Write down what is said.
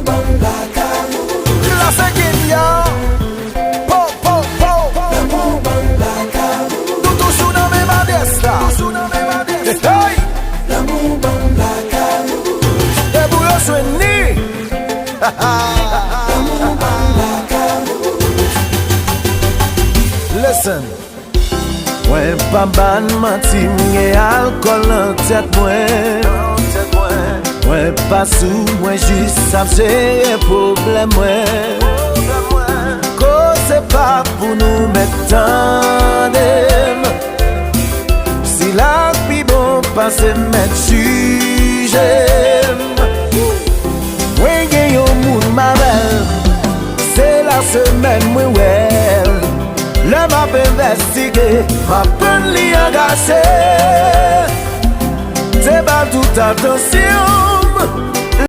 La Kenya. Po, po, po. Nous toujours dans mes modestes. Hey. Et vous le soignez. Listen. Mwen pa ban mati mwen alcool nan tèt mwen. Mwen pa sou mwen jis ap jere problem mwen. Cause pa pou nou met tandem. Si la pi bon pa se met jujem. Mwen gen yon moun mavel. Se la semen mwen wel. Le map investige, ma pen li agase. Te ba tout atensyon.